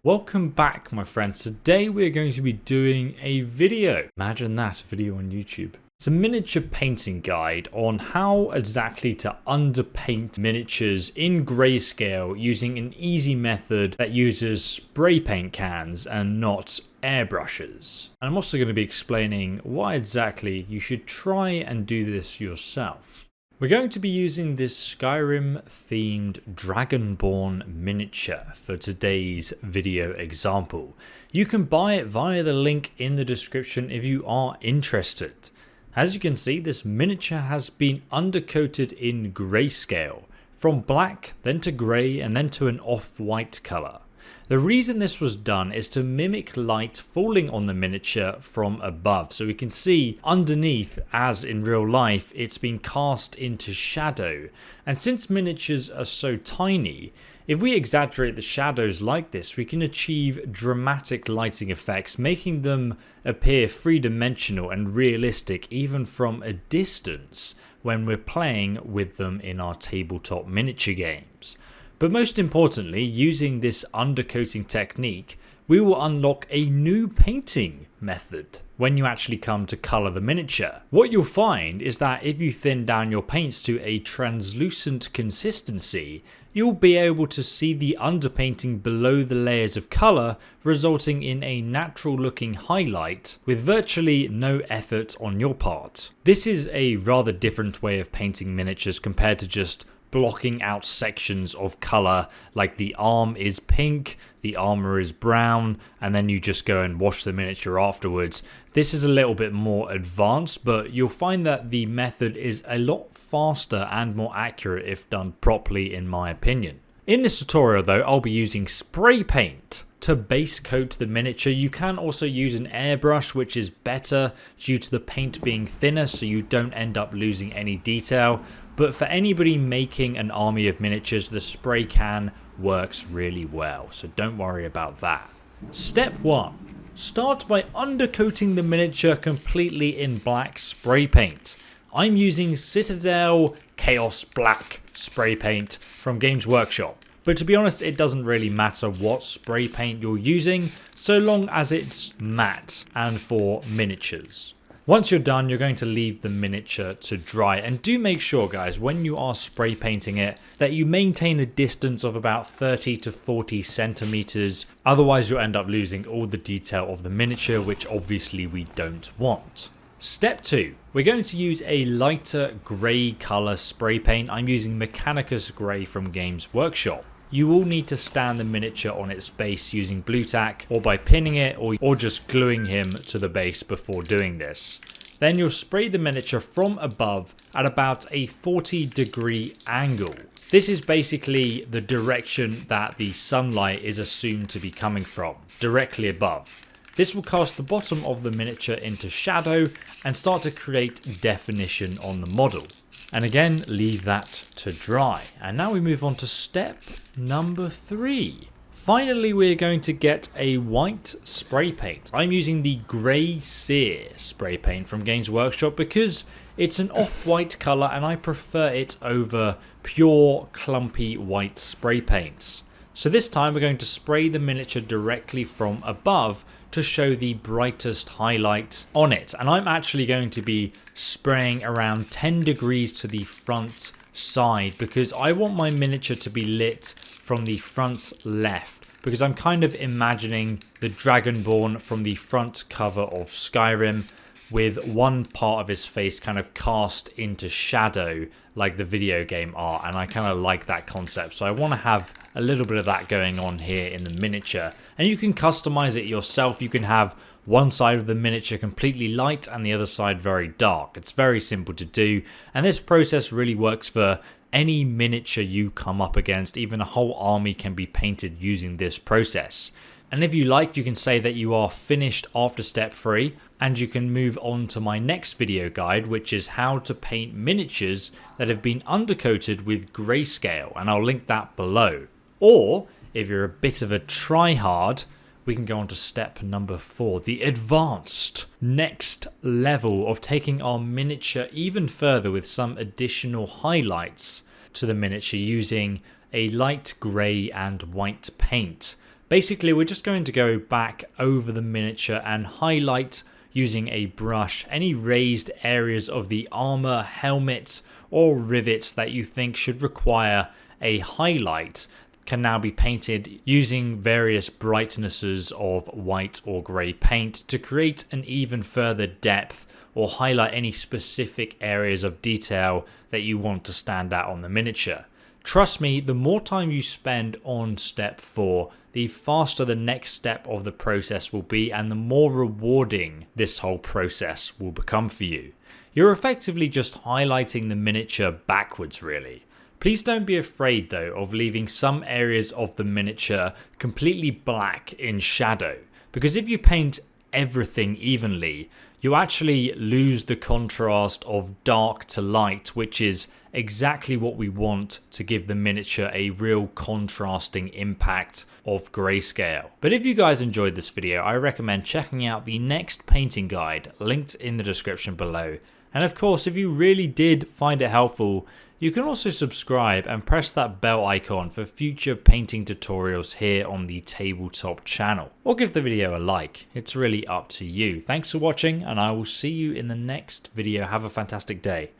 Welcome back, my friends. Today we're going to be doing a video. Imagine that, a video on YouTube. It's a miniature painting guide on how exactly to underpaint miniatures in grayscale using an easy method that uses spray paint cans and not airbrushes. And I'm also going to be explaining why exactly you should try and do this yourself. We're going to be using this Skyrim themed Dragonborn miniature for today's video example. You can buy it via the link in the description if you are interested. As you can see, this miniature has been undercoated in grayscale, from black, then to grey, and then to an off-white colour. The reason this was done is to mimic light falling on the miniature from above, so we can see underneath, as in real life, it's been cast into shadow. And since miniatures are so tiny, if we exaggerate the shadows like this, we can achieve dramatic lighting effects, making them appear three-dimensional and realistic even from a distance when we're playing with them in our tabletop miniature games. But most importantly, using this undercoating technique, we will unlock a new painting method when you actually come to colour the miniature. What you'll find is that if you thin down your paints to a translucent consistency, you'll be able to see the underpainting below the layers of colour, resulting in a natural looking highlight with virtually no effort on your part. This is a rather different way of painting miniatures compared to just blocking out sections of colour, like the arm is pink, the armour is brown, and then you just go and wash the miniature afterwards. This is a little bit more advanced, but you'll find that the method is a lot faster and more accurate if done properly, in my opinion. In this tutorial though, I'll be using spray paint to base coat the miniature. You can also use an airbrush, which is better due to the paint being thinner, so you don't end up losing any detail. But for anybody making an army of miniatures, the spray can works really well, so don't worry about that. Step 1. Start by undercoating the miniature completely in black spray paint. I'm using Citadel Chaos Black spray paint from Games Workshop. But to be honest, it doesn't really matter what spray paint you're using, so long as it's matte and for miniatures. Once you're done, you're going to leave the miniature to dry, and do make sure, guys, when you are spray painting it, that you maintain a distance of about 30 to 40 centimeters. Otherwise you'll end up losing all the detail of the miniature, which obviously we don't want. Step 2. We're going to use a lighter grey colour spray paint. I'm using Mechanicus Grey from Games Workshop. You will need to stand the miniature on its base using blue tack, or by pinning it, or just gluing him to the base before doing this. Then you'll spray the miniature from above at about a 40-degree angle. This is basically the direction that the sunlight is assumed to be coming from, directly above. This will cast the bottom of the miniature into shadow and start to create definition on the model. And again, leave that to dry. And now we move on to step number 3. Finally, we're going to get a white spray paint. I'm using the Grey Sear spray paint from Games Workshop because it's an off-white colour and I prefer it over pure clumpy white spray paints. So this time we're going to spray the miniature directly from above to show the brightest highlight on it. And I'm actually going to be spraying around 10 degrees to the front side because I want my miniature to be lit from the front left, because I'm kind of imagining the Dragonborn from the front cover of Skyrim with one part of his face kind of cast into shadow like the video game art, and I kind of like that concept, so I want to have a little bit of that going on here in the miniature. And you can customize it yourself. You can have one side of the miniature completely light and the other side very dark. It's very simple to do, and this process really works for any miniature you come up against. Even a whole army can be painted using this process. And if you like, you can say that you are finished after step 3, and you can move on to my next video guide, which is how to paint miniatures that have been undercoated with grayscale, and I'll link that below. Or if you're a bit of a tryhard, we can go on to step number 4, the advanced next level of taking our miniature even further with some additional highlights to the miniature using a light grey and white paint. Basically, we're just going to go back over the miniature and highlight using a brush any raised areas of the armor, helmet, or rivets that you think should require a highlight. Can now be painted using various brightnesses of white or grey paint to create an even further depth or highlight any specific areas of detail that you want to stand out on the miniature. Trust me, the more time you spend on step 4, the faster the next step of the process will be and the more rewarding this whole process will become for you. You're effectively just highlighting the miniature backwards really. Please don't be afraid though of leaving some areas of the miniature completely black in shadow, because if you paint everything evenly, you actually lose the contrast of dark to light, which is exactly what we want to give the miniature a real contrasting impact of grayscale. But if you guys enjoyed this video, I recommend checking out the next painting guide linked in the description below. And of course, if you really did find it helpful, you can also subscribe and press that bell icon for future painting tutorials here on the Tabletop channel. Or give the video a like, it's really up to you. Thanks for watching and I will see you in the next video. Have a fantastic day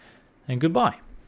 and goodbye.